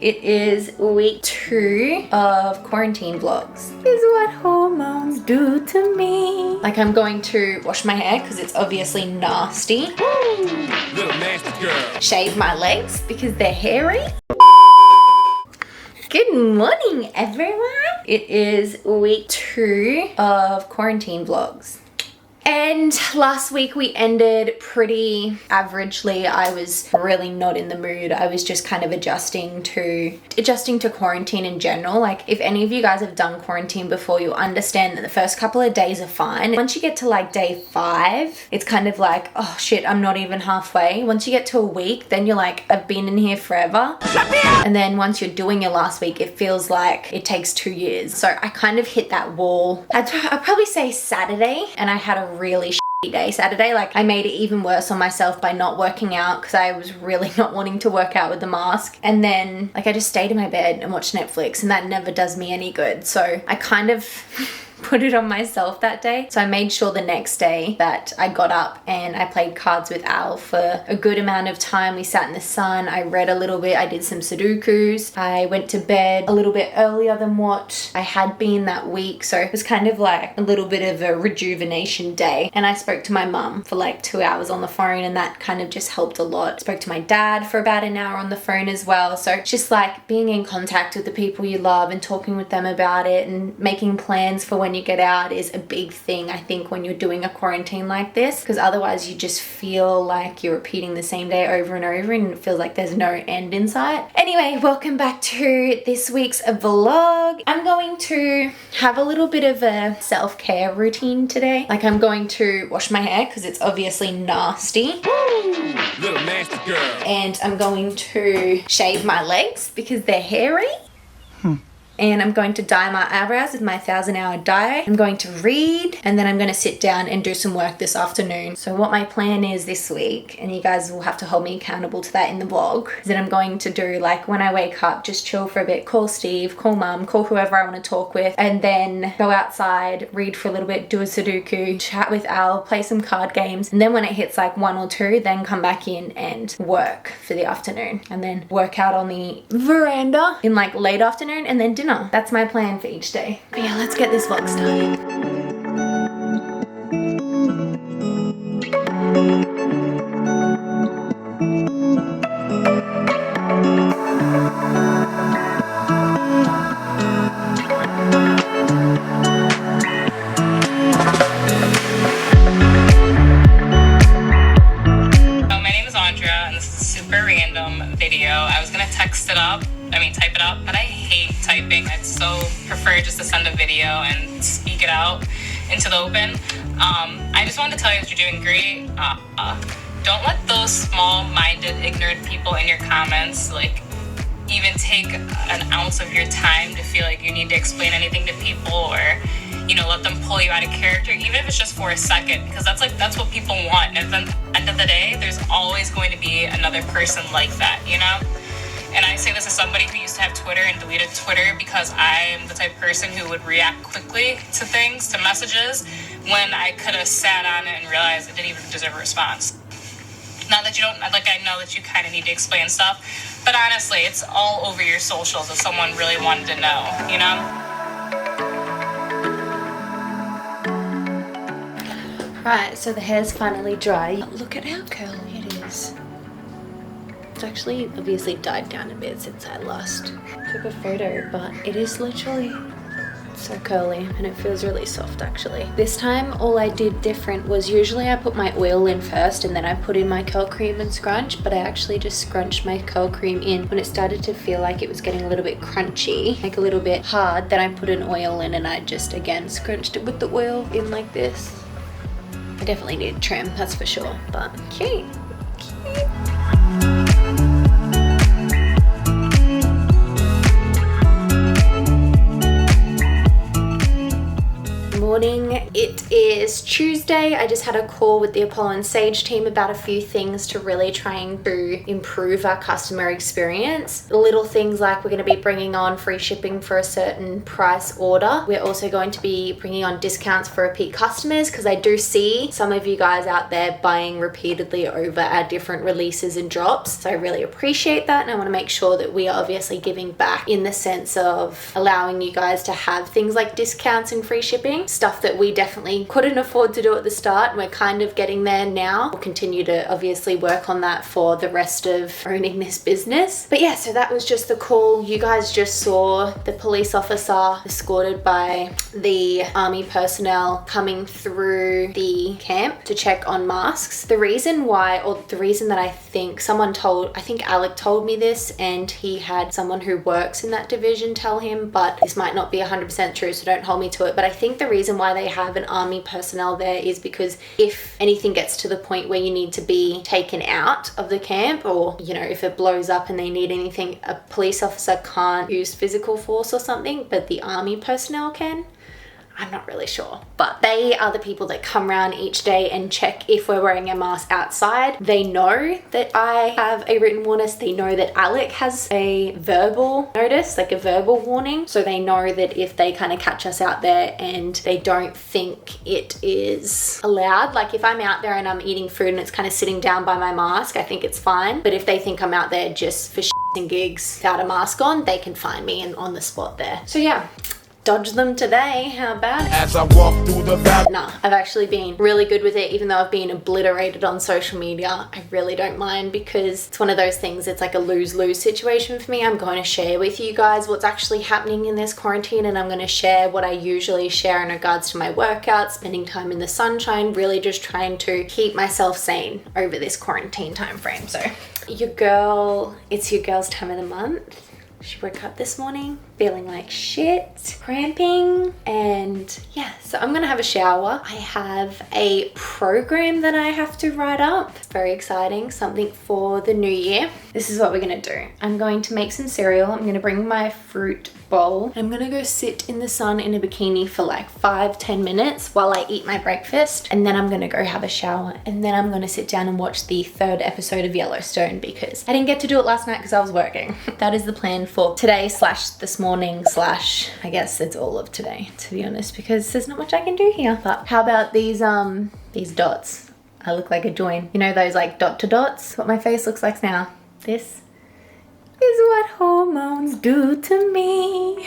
It is week 2 of quarantine vlogs. This is what hormones do to me. Like, I'm going to wash my hair because it's obviously nasty. Woo! Little nasty girl. Shave my legs because they're hairy. Good morning, everyone. It is week 2 of quarantine vlogs. And last week we ended pretty averagely. I was really not in the mood. I was just kind of adjusting to quarantine in general. Like, if any of you guys have done quarantine before, you'll understand that the first couple of days are fine. Once you get to like day 5, it's kind of like, oh shit, I'm not even halfway. Once you get to a week, then you're like, I've been in here forever. And then once you're doing your last week, it feels like it takes 2 years. So I kind of hit that wall. I'd probably say Saturday, and I had a really shitty day Saturday. Like, I made it even worse on myself by not working out because I was really not wanting to work out with the mask. And then like I just stayed in my bed and watched Netflix, and that never does me any good. So I kind of put it on myself that day. So I made sure the next day that I got up and I played cards with Al for a good amount of time. We sat in the sun, I read a little bit, I did some Sudokus, I went to bed a little bit earlier than what I had been that week. So it was kind of like a little bit of a rejuvenation day. And I spoke to my mum for like 2 hours on the phone, and that kind of just helped a lot. Spoke to my dad for about an hour on the phone as well. So just like being in contact with the people you love and talking with them about it and making plans for when you get out is a big thing, I think, when you're doing a quarantine like this, because otherwise you just feel like you're repeating the same day over and over and it feels like there's no end in sight. Anyway, welcome back to this week's vlog. I'm going to have a little bit of a self-care routine today. Like, I'm going to wash my hair because it's obviously nasty. Woo! Little nasty girl. And I'm going to shave my legs because they're hairy. And I'm going to dye my eyebrows with my 1000-hour dye. I'm going to read, and then I'm going to sit down and do some work this afternoon. So what my plan is this week, and you guys will have to hold me accountable to that in the vlog, is that I'm going to do, like, when I wake up, just chill for a bit, call Steve, call mum, call whoever I want to talk with, and then go outside, read for a little bit, do a Sudoku, chat with Al, play some card games, and then when it hits like 1 or 2, then come back in and work for the afternoon, and then work out on the veranda in like late afternoon, and then dinner. That's my plan for each day. But yeah, let's get this vlog started. Type it up, but I hate typing. I'd so prefer just to send a video and speak it out into the open. I just wanted to tell you that you're doing great. Don't let those small-minded, ignorant people in your comments like even take an ounce of your time to feel like you need to explain anything to people, or let them pull you out of character, even if it's just for a second, because that's what people want. And at the end of the day, there's always going to be another person like that, And I say this as somebody who used to have Twitter and deleted Twitter because I am the type of person who would react quickly to things, to messages, when I could have sat on it and realized it didn't even deserve a response. Not that you don't, like, I know that you kind of need to explain stuff, but honestly, it's all over your socials if someone really wanted to know, Right, so the hair's finally dry. Look at how curly it is. It's actually obviously died down a bit since I last took a photo, but it is literally so curly and it feels really soft actually. This time all I did different was, usually I put my oil in first and then I put in my curl cream and scrunch, but I actually just scrunched my curl cream in when it started to feel like it was getting a little bit crunchy, like a little bit hard. Then I put an oil in and I just again scrunched it with the oil in like this. I definitely need trim, that's for sure, but cute. Morning It is Tuesday. I just had a call with the Apollo and Sage team about a few things to really trying to improve our customer experience. Little things like we're going to be bringing on free shipping for a certain price order. We're also going to be bringing on discounts for repeat customers because I do see some of you guys out there buying repeatedly over our different releases and drops. So I really appreciate that, and I want to make sure that we are obviously giving back in the sense of allowing you guys to have things like discounts and free shipping, stuff that we definitely couldn't afford to do at the start. We're kind of getting there now. We'll continue to obviously work on that for the rest of owning this business. But yeah, so that was just the call. You guys just saw the police officer escorted by the army personnel coming through the camp to check on masks. The reason why, or the reason that I think I think Alec told me this, and he had someone who works in that division tell him, but this might not be 100% true, so don't hold me to it. But I think the reason why they have an army personnel there is because if anything gets to the point where you need to be taken out of the camp, or if it blows up and they need anything, a police officer can't use physical force or something, but the army personnel can. I'm not really sure, but they are the people that come around each day and check if we're wearing a mask outside. They know that I have a written warning. They know that Alec has a verbal notice, like a verbal warning. So they know that if they kind of catch us out there and they don't think it is allowed, like if I'm out there and I'm eating food and it's kind of sitting down by my mask, I think it's fine. But if they think I'm out there just for and gigs without a mask on, they can find me and on the spot there. So yeah. Dodge them today. How about it? As I walk through the valley. Nah, I've actually been really good with it, even though I've been obliterated on social media. I really don't mind because it's one of those things, it's like a lose-lose situation for me. I'm going to share with you guys what's actually happening in this quarantine, and I'm going to share what I usually share in regards to my workouts, spending time in the sunshine, really just trying to keep myself sane over this quarantine time frame. So it's your girl's time of the month. She woke up this morning feeling like shit, cramping, and yeah, so I'm gonna have a shower. I have a program that I have to write up. It's very exciting, something for the new year. This is what we're gonna do. I'm going to make some cereal. I'm gonna bring my fruit bowl. I'm gonna go sit in the sun in a bikini for like 5-10 minutes while I eat my breakfast, and then I'm gonna go have a shower, and then I'm gonna sit down and watch the 3rd episode of Yellowstone because I didn't get to do it last night because I was working. That is the plan for today / this morning / I guess it's all of today, to be honest, because there's not much I can do here. But how about these dots? I look like a join. You know those like dot to dots? What my face looks like now. This is what hormones do to me.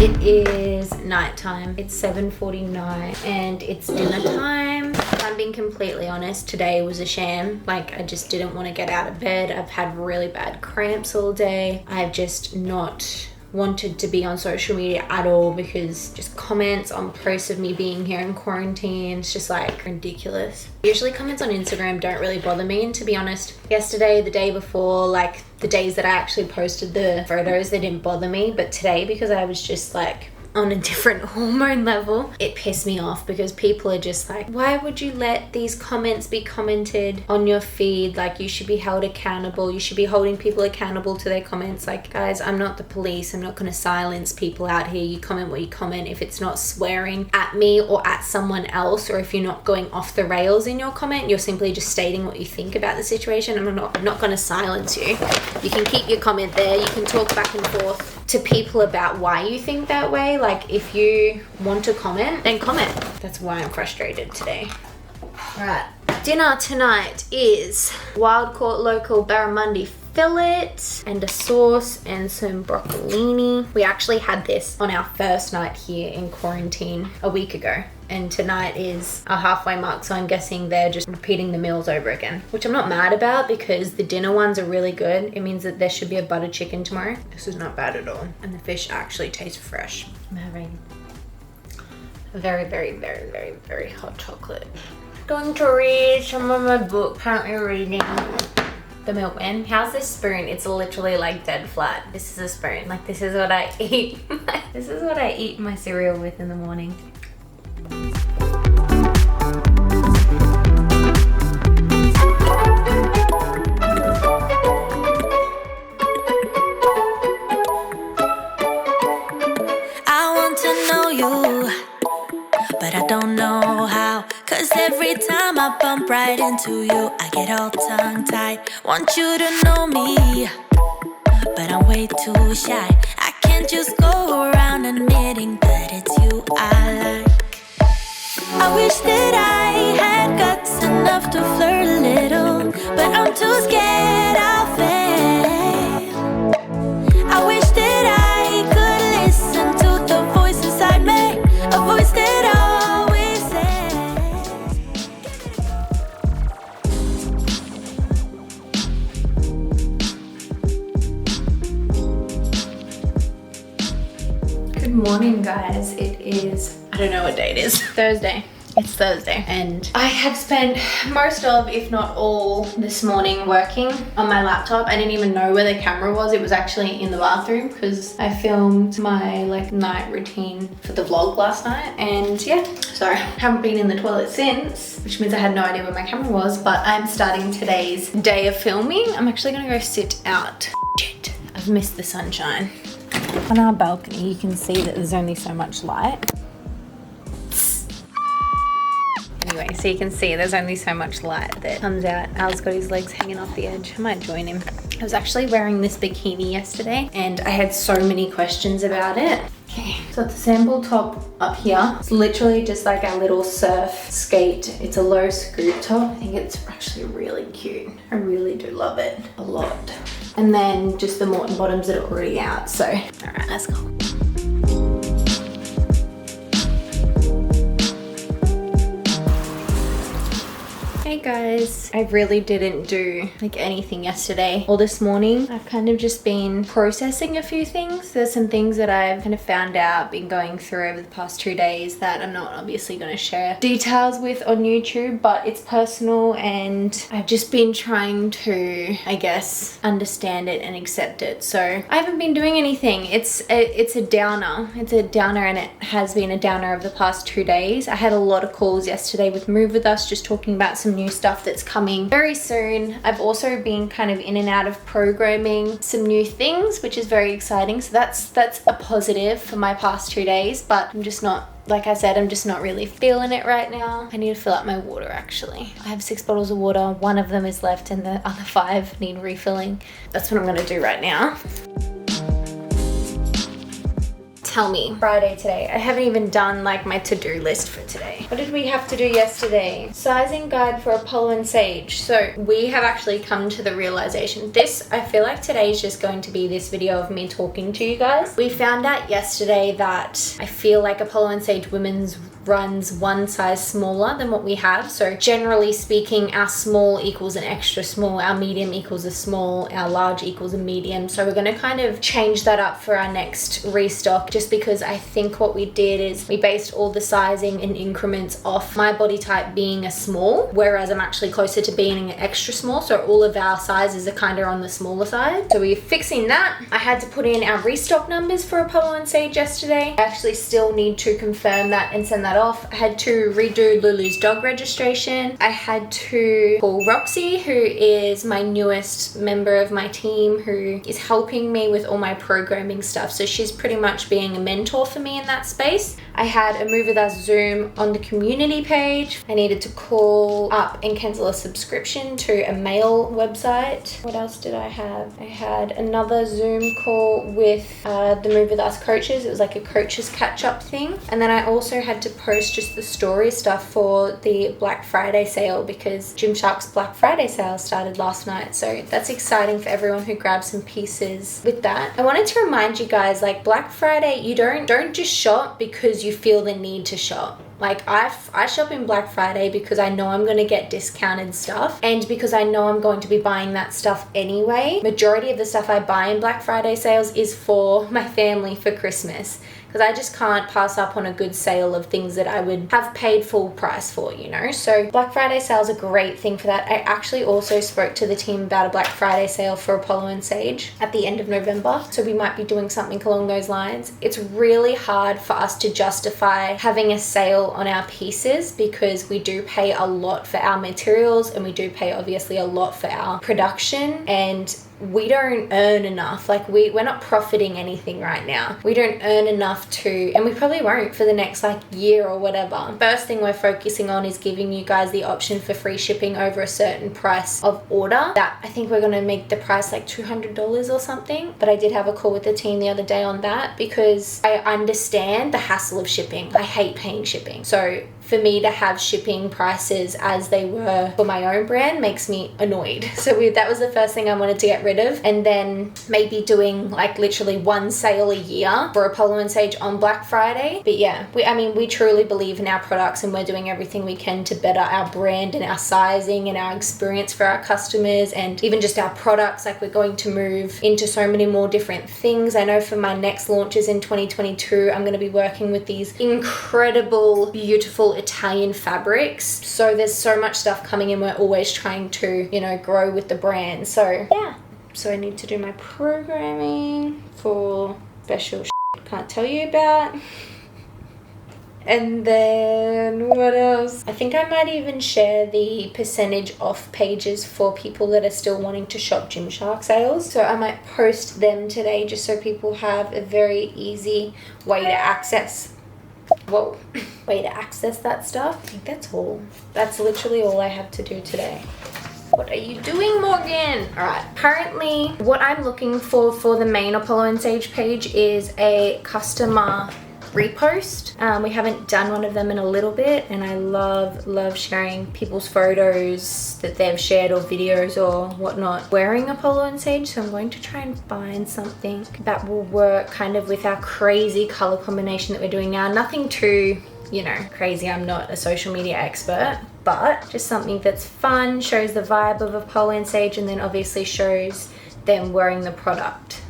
It is nighttime. It's 7:49 and it's dinner time. If I'm being completely honest, today was a sham. Like, I just didn't want to get out of bed. I've had really bad cramps all day. I've just not wanted to be on social media at all because just comments on posts of me being here in quarantine, it's just like ridiculous. Usually comments on Instagram don't really bother me, and to be honest, yesterday, the day before, like the days that I actually posted the photos, they didn't bother me, but today, because I was just like on a different hormone level, it pissed me off because people are just like, why would you let these comments be commented on your feed? Like, you should be held accountable. You should be holding people accountable to their comments. Like, guys, I'm not the police. I'm not going to silence people out here. You comment what you comment. If it's not swearing at me or at someone else, or if you're not going off the rails in your comment, you're simply just stating what you think about the situation. I'm not going to silence you. You can keep your comment there. You can talk back and forth to people about why you think that way. Like, if you want to comment, then comment. That's why I'm frustrated today. Alright, dinner tonight is wild caught local barramundi fillet and a sauce and some broccolini. We actually had this on our first night here in quarantine a week ago, and tonight is a halfway mark, so I'm guessing they're just repeating the meals over again, which I'm not mad about because the dinner ones are really good. It means that there should be a butter chicken tomorrow. This is not bad at all, and the fish actually tastes fresh. I'm having a very, very, very, very, very hot chocolate. Going to read some of my book. Currently reading The Milkman. How's this spoon? It's literally like dead flat. This is a spoon. Like, this is what I eat. This is what I eat my cereal with in the morning. I bump right into you, I get all tongue-tied. Want you to know me, but I'm way too shy. I can't just go around admitting that it's you I like. I wish that I had guts enough to flirt a little, but I'm too scared I'll fail. I wish that I could listen to the voice inside me, a voice that always says. Good morning, guys. It is, I don't know what day it is. Thursday. It's Thursday and I have spent most of, if not all, this morning working on my laptop. I didn't even know where the camera was. It was actually in the bathroom because I filmed my night routine for the vlog last night, and yeah, so I haven't been in the toilet since, which means I had no idea where my camera was, but I'm starting today's day of filming. I'm actually gonna go sit out. Shit, I've missed the sunshine. On our balcony, you can see that there's only so much light. Anyway, so you can see there's only so much light that comes out. Al's got his legs hanging off the edge. I might join him. I was actually wearing this bikini yesterday and I had so many questions about it. Okay, so the sample top up here, it's literally just like a little surf skate. It's a low scoop top. I think it's actually really cute. I really do love it a lot. And then just the Morton bottoms that are already out. So, all right, let's go. Hey guys, I really didn't do anything yesterday or this morning. I've kind of just been processing a few things. There's some things that I've kind of found out, been going through over the past 2 days that I'm not obviously going to share details with on YouTube, but it's personal and I've just been trying to, I guess, understand it and accept it. So I haven't been doing anything. It's a downer. It's a downer, and it has been a downer over the past 2 days. I had a lot of calls yesterday with Move With Us, just talking about some new stuff that's coming very soon. I've also been kind of in and out of programming some new things, which is very exciting. So that's a positive for my past 2 days, but I'm just not, like I said, I'm just not really feeling it right now. I need to fill up my water actually. I have 6 bottles of water. 1 of them is left and the other 5 need refilling. That's what I'm gonna do right now. Tell me, Friday today. I haven't even done my to-do list for today. What did we have to do yesterday? Sizing guide for Apollo and Sage. So we have actually come to the realization. I feel like today is just going to be this video of me talking to you guys. We found out yesterday that I feel like Apollo and Sage Women's runs 1 size smaller than what we have. So generally speaking, our small equals an extra small, our medium equals a small, our large equals a medium. So we're gonna kind of change that up for our next restock, just because I think what we did is we based all the sizing in increments off my body type being a small, whereas I'm actually closer to being an extra small. So all of our sizes are kind of on the smaller side. So we're fixing that. I had to put in our restock numbers for Apollo and Sage yesterday. I actually still need to confirm that and send that off. I had to redo Lulu's dog registration. I had to call Roxy, who is my newest member of my team, who is helping me with all my programming stuff. So she's pretty much being a mentor for me in that space. I had a Move With Us Zoom on the community page. I needed to call up and cancel a subscription to a mail website. What else did I have? I had another Zoom call with the Move With Us coaches. It was like a coaches catch-up thing. And then I also had to post just the story stuff for the Black Friday sale, because Gymshark's Black Friday sale started last night. So that's exciting for everyone who grabbed some pieces with that. I wanted to remind you guys, Black Friday, you don't just shop because you feel the need to shop. I shop in Black Friday because I know I'm going to get discounted stuff, and because I know I'm going to be buying that stuff anyway. Majority of the stuff I buy in Black Friday sales is for my family for Christmas, because I just can't pass up on a good sale of things that I would have paid full price for, you know? So Black Friday sale is a great thing for that. I actually also spoke to the team about a Black Friday sale for Apollo and Sage at the end of November. So we might be doing something along those lines. It's really hard for us to justify having a sale on our pieces because we do pay a lot for our materials, and we do pay obviously a lot for our production, and we don't earn enough. Like we're not profiting anything right now. We don't earn enough to, and we probably won't for the next like year or whatever. First thing we're focusing on is giving you guys the option for free shipping over a certain price of order. That I think we're going to make the price like $200 or something. But I did have a call with the team the other day on that because I understand the hassle of shipping. I hate paying shipping. So for me to have shipping prices as they were for my own brand makes me annoyed. So that was the first thing I wanted to get rid of. And then maybe doing like literally one sale a year for Apollo and Sage on Black Friday. But yeah, we truly believe in our products and we're doing everything we can to better our brand and our sizing and our experience for our customers and even just our products. Like we're going to move into so many more different things. I know for my next launches in 2022, I'm going to be working with these incredible, beautiful Italian fabrics. So there's so much stuff coming in. We're always trying to, you know, grow with the brand. So yeah. So I need to do my programming for special can't tell you about. And then what else? I think I might even share the percentage off pages for people that are still wanting to shop Gymshark sales. So I might post them today just so people have a very easy way to access that stuff. I think that's all. That's literally all I have to do today. What are you doing, Morgan? All right, apparently what I'm looking for the main Apollo and Sage page is a customer repost. We haven't done one of them in a little bit, and I love sharing people's photos that they've shared or videos or whatnot wearing Apollo and Sage. So I'm going to try and find something that will work kind of with our crazy color combination that we're doing now. Nothing too, you know, crazy. I'm not a social media expert, but just something that's fun, shows the vibe of Apollo and Sage, and then obviously shows them wearing the product.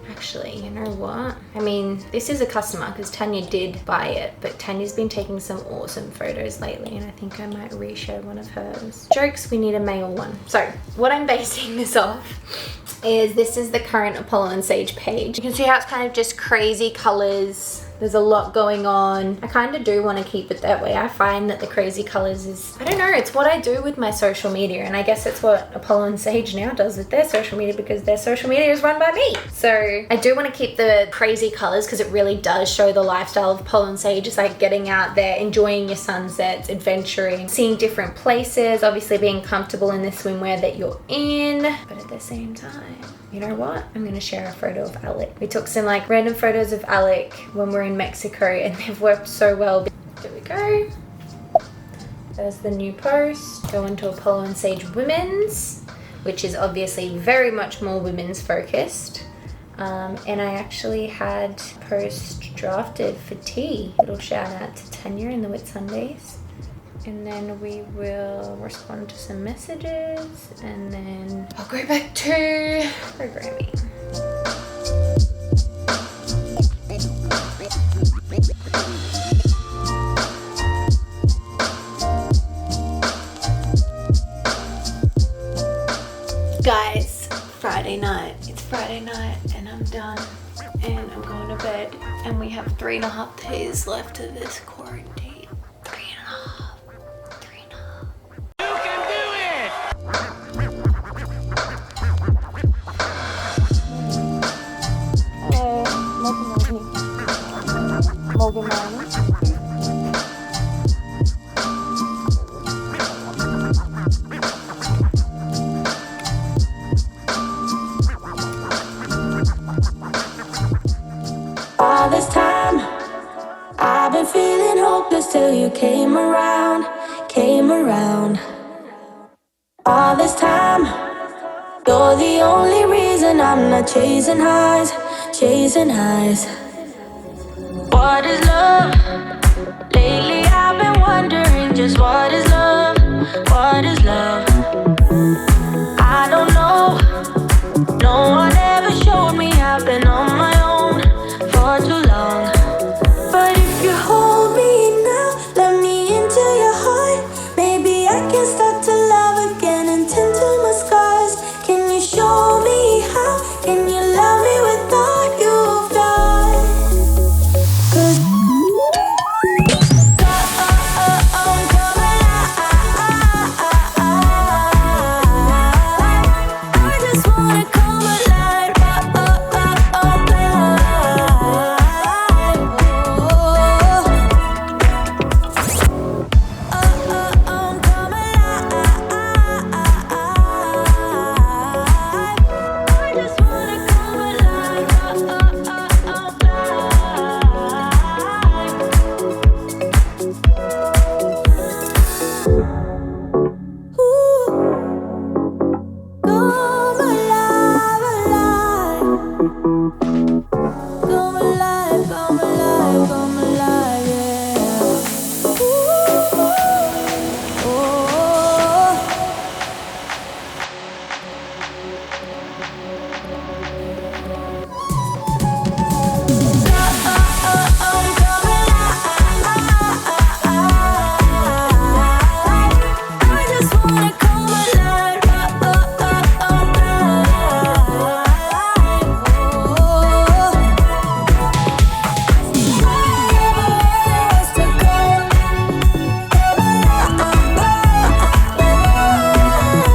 Actually, you know what? I mean, this is a customer because Tanya did buy it, but Tanya's been taking some awesome photos lately, and I think I might reshare one of hers. Jokes, we need a male one. So what I'm basing this off is this is the current Apollo and Sage page. You can see how it's kind of just crazy colors. There's a lot going on. I kind of do want to keep it that way. I find that the crazy colors is, I don't know, it's what I do with my social media, and I guess it's what Apollo and Sage now does with their social media because their social media is run by me. So I do want to keep the crazy colors because it really does show the lifestyle of Apollo and Sage. It's like getting out there, enjoying your sunsets, adventuring, seeing different places, obviously being comfortable in the swimwear that you're in, but at the same time, you know what? I'm going to share a photo of Alec. We took some like random photos of Alec when we're in Mexico, and they've worked so well. There we go. There's the new post. Go into Apollo and Sage Women's, which is obviously very much more women's focused. And I actually had a post drafted for tea. Little shout out to Tanya in the Wit Sundays. And then we will respond to some messages, and then I'll go back to programming. Guys, Friday night. It's Friday night and I'm done and I'm going to bed, and we have 3.5 days left of this quarantine. 3.5. You can do it! Morgan Morning. All this time, I've been feeling hopeless till you came around. All this time, you're the only reason I'm not chasing highs. What is love? Lately I've been wondering just what is love? I don't know. No one ever showed me. I've been on